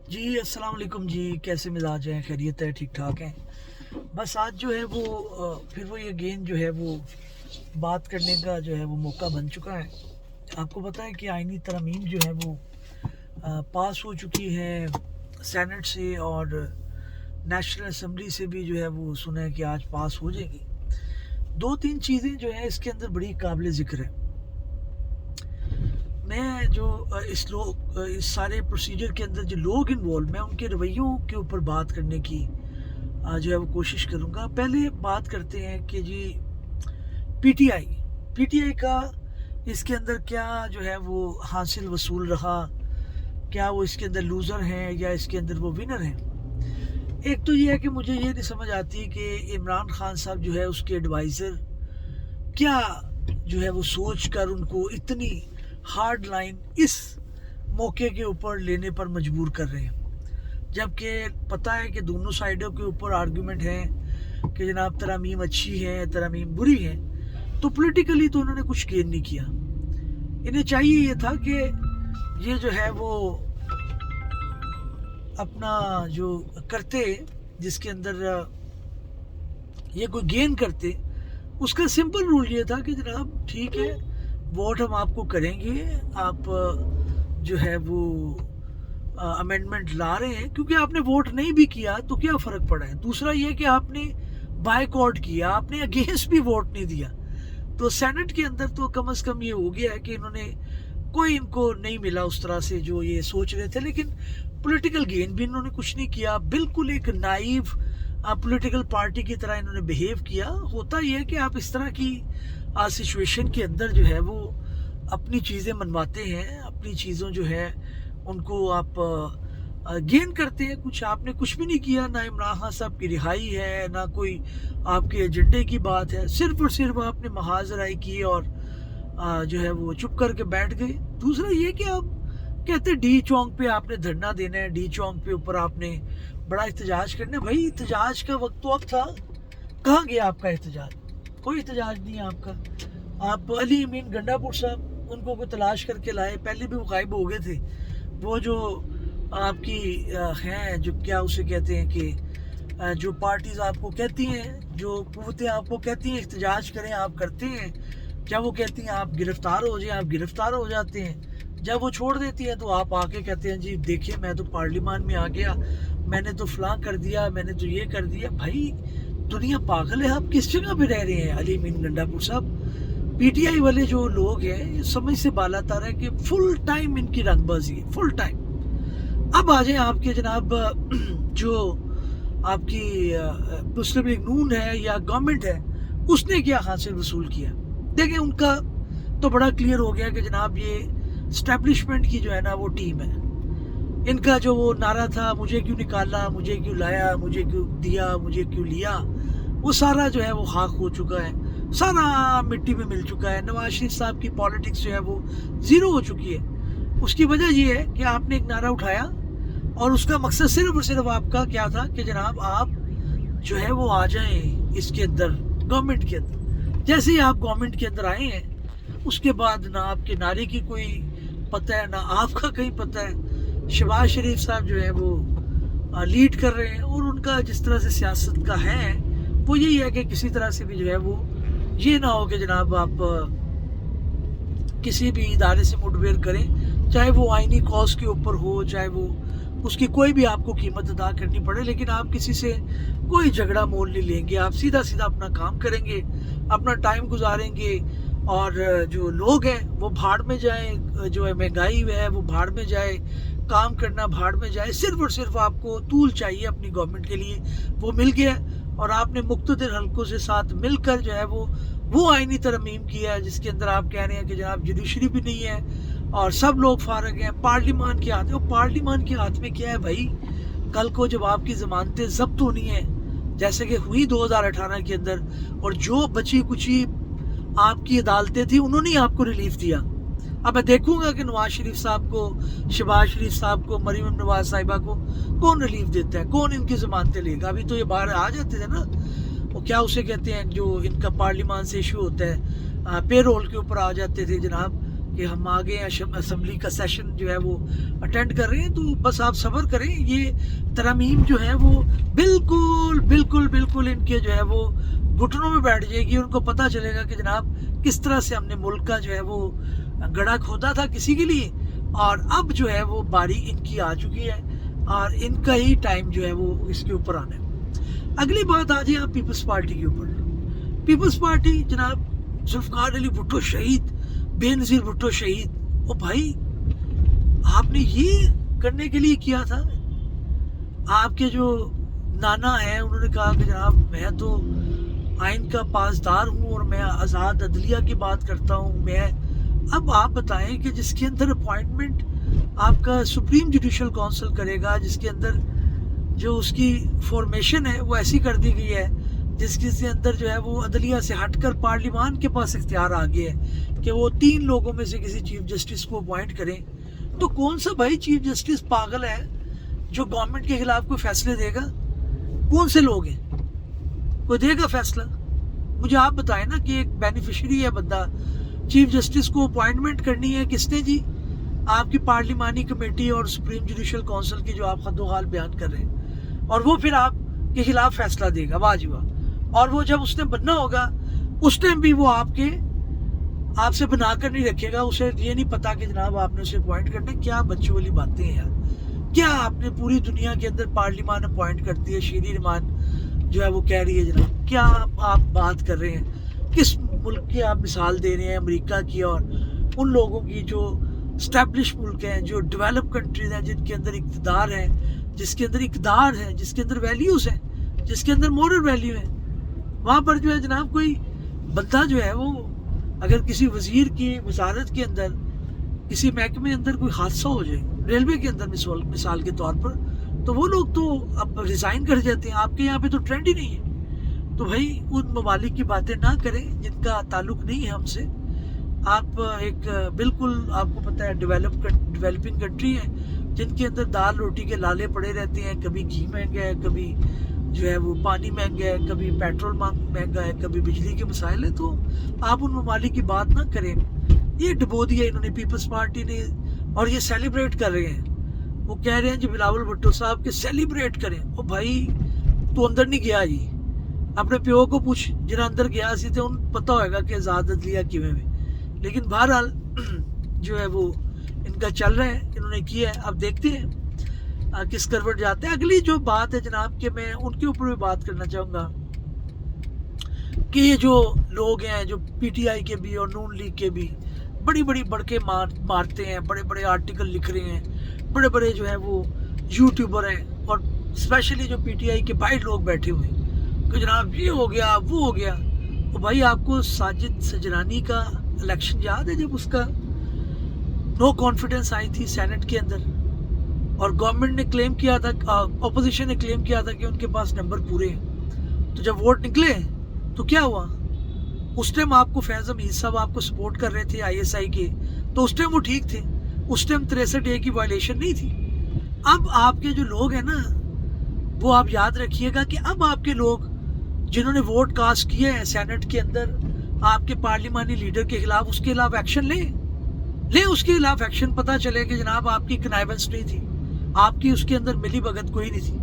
جی السلام علیکم جی، کیسے مزاج ہیں؟ خیریت ہے؟ ٹھیک ٹھاک ہیں؟ بس آج جو ہے وہ پھر وہی اگین جو ہے وہ بات کرنے کا جو ہے وہ موقع بن چکا ہے۔ آپ کو پتہ ہے کہ آئینی ترامیم جو ہے وہ پاس ہو چکی ہے سینٹ سے، اور نیشنل اسمبلی سے بھی جو ہے وہ سنا ہے کہ آج پاس ہو جائے گی۔ دو تین چیزیں جو ہیں اس کے اندر بڑی قابل ذکر ہے۔ میں جو اس سارے پروسیجر کے اندر جو لوگ انوالو، میں ان کے رویوں کے اوپر بات کرنے کی جو ہے وہ کوشش کروں گا۔ پہلے بات کرتے ہیں کہ جی پی ٹی آئی کا اس کے اندر کیا جو ہے وہ حاصل وصول رہا، کیا وہ اس کے اندر لوزر ہیں یا اس کے اندر وہ ونر ہیں؟ ایک تو یہ ہے کہ مجھے یہ نہیں سمجھ آتی کہ عمران خان صاحب جو ہے اس کے ایڈوائزر کیا جو ہے وہ سوچ کر ان کو اتنی ہارڈ لائن اس موقع کے اوپر لینے پر مجبور کر رہے ہیں، جبکہ پتہ ہے کہ دونوں سائیڈوں کے اوپر آرگیومنٹ ہے کہ جناب ترامیم اچھی ہے، ترامیم بری ہے، تو پولیٹیکلی تو انہوں نے کچھ گین نہیں کیا۔ انہیں چاہیے یہ تھا کہ یہ جو ہے وہ اپنا جو کرتے، جس کے اندر یہ کوئی گین کرتے، اس کا سمپل رول یہ تھا کہ جناب ٹھیک ہے، ووٹ ہم آپ کو کریں گے، آپ جو ہے وہ امینڈمنٹ لا رہے ہیں کیونکہ آپ نے ووٹ نہیں بھی کیا تو کیا فرق پڑا ہے۔ دوسرا یہ کہ آپ نے بائیک آؤٹ کیا، آپ نے اگینسٹ بھی ووٹ نہیں دیا، تو سینٹ کے اندر تو کم از کم یہ ہو گیا ہے کہ انہوں نے کوئی ان کو نہیں ملا اس طرح سے جو یہ سوچ رہے تھے، لیکن پولیٹیکل گین بھی انہوں نے کچھ نہیں کیا۔ بالکل ایک نائیو پولیٹیکل پارٹی کی طرح انہوں نے بہیو کیا۔ ہوتا یہ ہے کہ آپ اس طرح کی سچویشن کے اندر جو ہے وہ اپنی چیزیں منواتے ہیں، اپنی چیزوں جو ہے ان کو آپ گین کرتے ہیں۔ آپ نے کچھ بھی نہیں کیا، نہ عمران خان صاحب کی رہائی ہے، نہ کوئی آپ کے ایجنڈے کی بات ہے، صرف اور صرف آپ نے محاذ رائے کی اور جو ہے وہ چپ کر کے بیٹھ گئے۔ دوسرا یہ کہ آپ کہتے ڈی چونک پہ آپ نے دھرنا دینا ہے، ڈی چونک پہ اوپر آپ نے بڑا احتجاج کرنا ہے۔ بھائی احتجاج کا وقت تھا، کہاں گیا آپ کا احتجاج؟ کوئی احتجاج نہیں ہے آپ کا۔ آپ علی امین گنڈا پور صاحب، ان کو کوئی تلاش کر کے لائے، پہلے بھی وہ غائب ہو گئے تھے۔ وہ جو آپ کی ہیں، جو کیا اسے کہتے ہیں کہ جو پارٹیز آپ کو کہتی ہیں، جو قوتیں آپ کو کہتی ہیں احتجاج کریں، آپ کرتے ہیں۔ جب وہ کہتی ہیں آپ گرفتار ہو جائیں، آپ گرفتار ہو جاتے ہیں۔ جب وہ چھوڑ دیتی ہیں تو آپ آ کے کہتے ہیں جی دیکھیں میں تو پارلیمان میں آ گیا، میں نے تو فلاں کر دیا، میں نے تو یہ کر دیا۔ بھائی دنیا پاگل ہے، آپ کس جگہ پہ رہ رہے ہیں؟ علی امین گنڈا پور صاحب، پی ٹی آئی والے جو لوگ ہیں یہ سمجھ سے بالا تر ہے کہ فل ٹائم ان کی رنگ بازی ہے، فل ٹائم۔ اب آ جائیں آپ کے جناب جو آپ کی مسلم لیگ نون ہے یا گورنمنٹ ہے، اس نے کیا حاصل وصول کیا؟ دیکھیں ان کا تو بڑا کلیئر ہو گیا کہ جناب یہ اسٹیبلشمنٹ کی جو ہے نا وہ ٹیم ہے۔ ان کا جو وہ نعرہ تھا مجھے کیوں نکالا، مجھے کیوں لایا، مجھے کیوں دیا، مجھے کیوں لیا، وہ سارا جو ہے وہ خاک ہو چکا ہے، سارا مٹی میں مل چکا ہے۔ نواز شریف صاحب کی پالیٹکس جو ہے وہ زیرو ہو چکی ہے۔ اس کی وجہ یہ ہے کہ آپ نے ایک نعرہ اٹھایا اور اس کا مقصد صرف اور صرف آپ کا کیا تھا کہ جناب آپ جو ہے وہ آ جائیں اس کے اندر، گورنمنٹ کے اندر۔ جیسے ہی آپ گورنمنٹ کے اندر آئے ہیں، اس کے بعد نہ آپ کے نعرے کی کوئی پتہ ہے، نہ آپ کا کہیں پتہ ہے۔ شہباز شریف صاحب جو ہے وہ لیڈ کر رہے ہیں، اور ان کا جس طرح سے سیاست کا ہے وہ یہی ہے کہ کسی طرح سے بھی جو ہے وہ یہ نہ ہو کہ جناب آپ کسی بھی ادارے سے مڈبیر کریں، چاہے وہ آئینی کاز کے اوپر ہو، چاہے وہ اس کی کوئی بھی آپ کو قیمت ادا کرنی پڑے، لیکن آپ کسی سے کوئی جھگڑا مول نہیں لیں گے، آپ سیدھا سیدھا اپنا کام کریں گے، اپنا ٹائم گزاریں گے، اور جو لوگ ہیں وہ بھاڑ میں جائیں، جو ہے مہنگائی ہے وہ بھاڑ میں جائے، کام کرنا بھاڑ میں جائے۔ صرف اور صرف آپ کو طول چاہیے اپنی گورنمنٹ کے لیے، وہ مل گیا، اور آپ نے مقتدر حلقوں سے ساتھ مل کر جو ہے وہ آئینی ترمیم کیا ہے، جس کے اندر آپ کہہ رہے ہیں کہ جناب جوڈیشری بھی نہیں ہے اور سب لوگ فارغ ہیں، پارلیمان کے ہاتھ ہے۔ وہ پارلیمان کے ہاتھ میں کیا ہے بھائی؟ کل کو جب آپ کی ضمانتیں ضبط ہونی ہیں، جیسے کہ ہوئی 2018 کے اندر، اور جو بچی کچی آپ کی عدالتیں تھیں انہوں نے آپ کو ریلیف دیا، اب میں دیکھوں گا کہ نواز شریف صاحب کو، شہباز شریف صاحب کو، مریم نواز صاحبہ کو کون ریلیف دیتا ہے، کون ان کی ضمانتیں لے گا؟ ابھی تو یہ باہر آ جاتے تھے نا، وہ کیا اسے کہتے ہیں جو ان کا پارلیمان سے ایشو ہوتا ہے، پے رول کے اوپر آ جاتے تھے جناب، کہ ہم آگے اسمبلی کا سیشن جو ہے وہ اٹینڈ کر رہے ہیں، تو بس آپ صبر کریں. یہ ترامیم جو ہے وہ بالکل بالکل بالکل ان کے جو ہے وہ گھٹنوں میں بیٹھ جائے گی. ان کو پتہ چلے گا کہ جناب کس طرح سے ہم نے ملک کا جو ہے وہ گڑھا کھودا تھا کسی کے لیے، اور اب جو ہے وہ باری ان کی آ چکی ہے اور ان کا ہی ٹائم جو ہے وہ اس کے اوپر آنا ہے. اگلی بات آ جائے آپ پیپلز پارٹی کے اوپر. پیپلز پارٹی جناب ذوالفقار علی بھٹو شہید، بے نظیر بھٹو شہید. او بھائی آپ نے یہ کرنے کے لیے کیا تھا؟ آپ کے جو نانا ہیں انہوں نے کہا کہ جناب میں تو آئین کا پاسدار ہوں اور میں آزاد عدلیہ کی بات کرتا ہوں. اب آپ بتائیں کہ جس کے اندر اپوائنٹمنٹ آپ کا سپریم جوڈیشل کونسل کرے گا، جس کے اندر جو اس کی فارمیشن ہے وہ ایسی کر دی گئی ہے جس کے اندر جو ہے وہ عدلیہ سے ہٹ کر پارلیمان کے پاس اختیار آ گیا ہے کہ وہ 3 لوگوں میں سے کسی چیف جسٹس کو اپوائنٹ کریں، تو کون سا بھائی چیف جسٹس پاگل ہے جو گورنمنٹ کے خلاف کوئی فیصلے دے گا؟ کون سے لوگ ہیں کوئی دے گا فیصلہ؟ مجھے آپ بتائیں نا کہ ایک بینیفیشری ہے بندہ، چیف جسٹس کو اپوائنٹمنٹ کرنی ہے کس نے جی؟ آپ کی پارلیمانی کمیٹی اور سپریم جوڈیشل کونسل کی جو آپ خد و خال بیان کر رہے ہیں، اور وہ پھر آپ کے خلاف فیصلہ دے گا. واہ جی واہ. اور وہ جب اس نے بننا ہوگا اس ٹائم بھی وہ آپ سے بنا کر نہیں رکھے گا. اسے یہ نہیں پتا کہ جناب آپ نے اسے اپوائنٹ کرنا ہے. کیا بچوں والی باتیں ہیں یار. کیا آپ نے پوری دنیا کے اندر پارلیمان اپوائنٹ کرتی ہے، شیری رحمان جو ہے وہ کہہ رہی ہے جناب. کیا آپ بات کر رہے ہیں؟ کس ملک کی آپ مثال دے رہے ہیں؟ امریکہ کی اور ان لوگوں کی جو اسٹیبلش ملک ہیں، جو ڈیولپ کنٹریز ہیں، جن کے اندر اقتدار ہے، جس کے اندر اقدار ہے، جس کے اندر ویلیوز ہیں، جس کے اندر مورل ویلیو ہے. وہاں پر جو ہے جناب کوئی بندہ جو ہے وہ اگر کسی وزیر کی وزارت کے اندر کسی محکمے اندر کوئی حادثہ ہو جائے، ریلوے کے اندر مثال کے طور پر، تو وہ لوگ تو اب ریزائن کر جاتے ہیں. آپ کے یہاں پہ تو ٹرینڈ ہی نہیں ہے. تو بھائی ان ممالک کی باتیں نہ کریں جن کا تعلق نہیں ہے ہم سے. آپ ایک بالکل آپ کو پتہ ہے ڈیولپنگ کنٹری ہے جن کے اندر دال روٹی کے لالے پڑے رہتے ہیں. کبھی گھی مہنگا ہے، کبھی جو ہے وہ پانی مہنگا ہے، کبھی پیٹرول مہنگا ہے، کبھی بجلی کے مسائل ہیں. تو آپ ان ممالک کی بات نہ کریں. یہ ڈبو دیا انہوں نے پیپلز پارٹی نے، اور یہ سیلیبریٹ کر رہے ہیں. وہ کہہ رہے ہیں جی بلاول بھٹو صاحب کے سیلیبریٹ کریں. او بھائی تو اندر نہیں گیا جی، اپنے پیو کو پوچھ جنہاں اندر گیا سی تے ان پتہ ہوئے گا کہ آزاد عدلیہ کیویں میں. لیکن بہرحال جو ہے وہ ان کا چل رہا ہے، انہوں نے کیا ہے. اب دیکھتے ہیں کس کروٹ جاتے ہیں. اگلی جو بات ہے جناب کہ میں ان کے اوپر بھی بات کرنا چاہوں گا کہ یہ جو لوگ ہیں جو پی ٹی آئی کے بھی اور نون لیگ کے بھی بڑی بڑی بڑکے مارتے ہیں، بڑے بڑے آرٹیکل لکھ رہے ہیں، بڑے بڑے جو ہے وہ یوٹیوبر ہیں، اور اسپیشلی جو پی ٹی آئی کے باہر لوگ بیٹھے ہوئے ہیں کہ جناب یہ ہو گیا وہ ہو گیا. تو بھائی آپ کو ساجد سجرانی کا الیکشن یاد ہے جب اس کا نو کانفیڈنس آئی تھی سینٹ کے اندر، اور گورنمنٹ نے کلیم کیا تھا، اپوزیشن نے کلیم کیا تھا کہ ان کے پاس نمبر پورے ہیں. تو جب ووٹ نکلے تو کیا ہوا؟ اس ٹائم آپ کو فیض حمید صاحب آپ کو سپورٹ کر رہے تھے آئی ایس آئی کے، تو اس ٹائم وہ ٹھیک تھے. اس ٹائم 63A کی وائلیشن نہیں تھی. اب آپ کے جو لوگ ہیں نا وہ آپ یاد رکھیے گا کہ اب آپ کے لوگ جنہوں نے ووٹ کاسٹ کیے ہیں سینٹ کے اندر آپ کے پارلیمانی لیڈر کے خلاف، اس کے خلاف ایکشن لیں اس کے خلاف ایکشن. پتہ چلے کہ جناب آپ کی کنائبنس نہیں تھی، آپ کی اس کے اندر ملی بھگت کوئی نہیں تھی.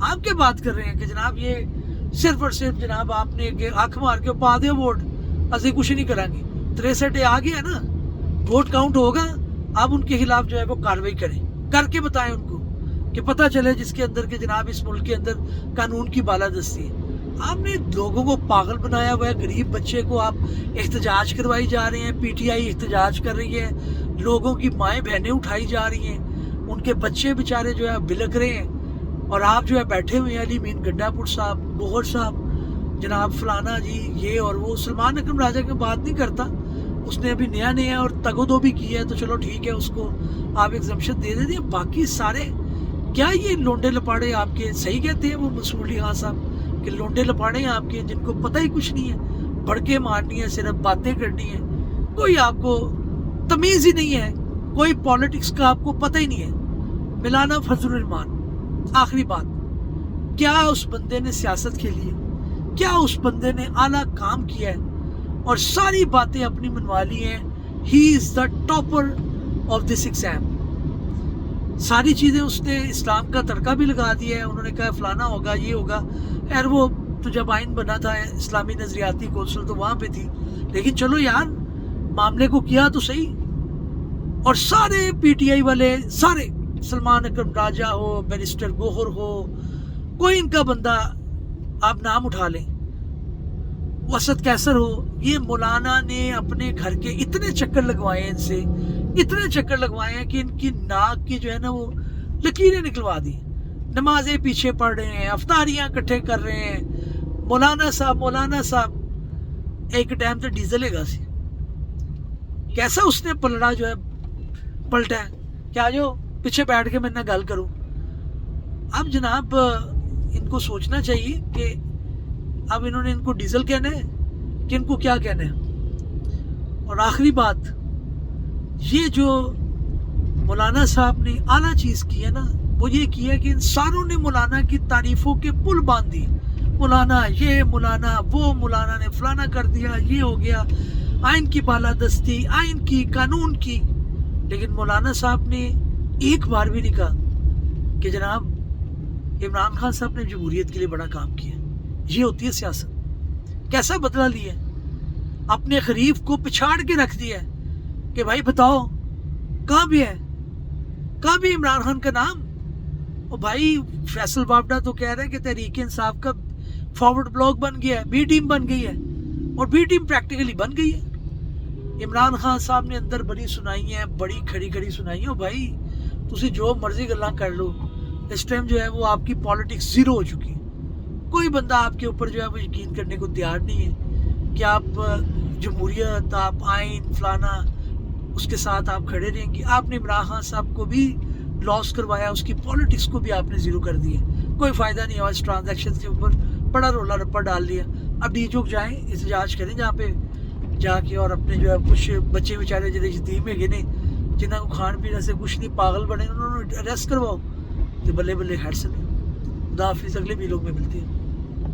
آپ کیا بات کر رہے ہیں کہ جناب یہ صرف اور صرف جناب آپ نے آنکھ مار کے پا دیا ووٹ، اسے کچھ نہیں کریں گے. 63A آ گیا نا، ووٹ کاؤنٹ ہوگا. آپ ان کے خلاف جو ہے وہ کارروائی کریں، کر کے بتائیں ان کو کہ پتہ چلے جس کے اندر کہ جناب اس ملک کے اندر قانون کی بالادستی ہے. آپ نے لوگوں کو پاگل بنایا ہوا ہے. غریب بچے کو آپ احتجاج کروائی جا رہے ہیں، پی ٹی آئی احتجاج کر رہی ہے، لوگوں کی مائیں بہنیں اٹھائی جا رہی ہیں، ان کے بچے بیچارے جو ہے بلک رہے ہیں، اور آپ جو ہے بیٹھے ہوئے ہیں علی مین گنڈا پور صاحب، گوہر صاحب، جناب فلانا جی یہ اور وہ. سلمان اکرم راجہ کی بات نہیں کرتا، اس نے ابھی نیا اور تگو دو بھی کی ہے، تو چلو ٹھیک ہے اس کو آپ ایگزمپشن دے دیتے ہیں. باقی سارے کیا یہ لونڈے لپاڑے آپ کے صحیح کہتے ہیں وہ منصور علی خان صاحب کہ لونڈے لپاڑے ہیں آپ کے جن کو پتہ ہی کچھ نہیں ہے، بھڑکے مارنی ہے، صرف باتیں کرنی ہے، کوئی آپ کو تمیز ہی نہیں ہے، کوئی پالیٹکس کا آپ کو پتہ ہی نہیں ہے. مولانا فضل الرحمان، آخری بات، کیا اس بندے نے سیاست کھیلی ہے؟ کیا اس بندے نے اعلیٰ کام کیا ہے؟ اور ساری باتیں اپنی منوا لی ہیں ہی از دا ٹاپر آف دس ایگزام. ساری چیزیں اس نے اسلام کا تڑکا بھی لگا دیا ہے. انہوں نے کہا فلانا ہوگا, یہ ہوگا. خیر وہ تو جب آئین بنا تھا اسلامی نظریاتی کونسل تو وہاں پہ تھی, لیکن چلو یار معاملے کو کیا تو صحیح. اور سارے پی ٹی آئی والے, سارے, سلمان اکرم راجہ ہو, بیرسٹر گوہر ہو, کوئی ان کا بندہ آپ نام اٹھا لیں, وسط کیسر ہو, یہ مولانا نے اپنے گھر کے اتنے چکر لگوائے ہیں ان سے, اتنے چکر لگوائے ہیں کہ ان کی ناک کی جو ہے نا وہ لکیریں نکلوا دی. نمازیں پیچھے پڑھ رہے ہیں, افطاریاں اکٹھے کر رہے ہیں. مولانا صاحب ایک ٹائم تو ڈیزل گا سی کیسا اس نے پلڑا جو ہے پلٹا ہے کیا جو پیچھے بیٹھ کے میرے نہ گل کروں. اب جناب ان کو سوچنا چاہیے کہ اب انہوں نے ان کو ڈیزل کہنا ہے کہ ان کو کیا کہنا ہے. اور آخری بات, یہ جو مولانا صاحب نے اعلیٰ چیز کی ہے نا, وہ یہ کیا کہ ان ساروں نے مولانا کی تعریفوں کے پل باندھ دی. مولانا یہ, مولانا وہ, مولانا نے فلانا کر دیا, یہ ہو گیا, آئین کی بالادستی, آئین کی, قانون کی. لیکن مولانا صاحب نے ایک بار بھی نہیں کہا کہ جناب عمران خان صاحب نے جمہوریت کے لیے بڑا کام کیا. یہ ہوتی ہے سیاست. کیسا بدلہ لیا, اپنے خریف کو پچھاڑ کے رکھ دیا کہ بھائی بتاؤ کہاں بھی ہے, کہاں بھی عمران خان کا نام. اور بھائی فیصل بابڈا تو کہہ رہے ہیں کہ تحریک انصاف کا فارورڈ بلاک بن گیا ہے, بی ٹیم بن گئی ہے, اور بی ٹیم پریکٹیکلی بن گئی ہے. عمران خان صاحب نے اندر بڑی سنائی ہیں, بڑی کھڑی سنائی ہیں. بھائی تسی جو مرضی گلاں کر لو, اس ٹائم جو ہے وہ آپ کی پالیٹکس زیرو ہو چکی ہے. کوئی بندہ آپ کے اوپر جو ہے وہ یقین کرنے کو تیار نہیں ہے کہ آپ جمہوریت, آپ آئین فلانا, اس کے ساتھ آپ کھڑے رہیں گے. آپ نے عمران خان صاحب کو بھی لاس کروایا, اس کی پالیٹکس کو بھی آپ نے زیرو کر دیا. کوئی فائدہ نہیں ہوا. اس ٹرانزیکشن کے اوپر بڑا رولا رپا ڈال دیا. اب ڈی چوک جائیں, احتجاج کریں جہاں پہ جا کے, اور اپنے جو ہے کچھ بچے بیچارے جڑے یتیم ہے گنے, جنہوں کو کھان پینے سے کچھ نہیں, پاگل بنے, انہوں نے اریسٹ کرواؤ تو بلے بلے. خیر سے خدا حافظ, اگلے ویلوگ میں ملتے ہیں.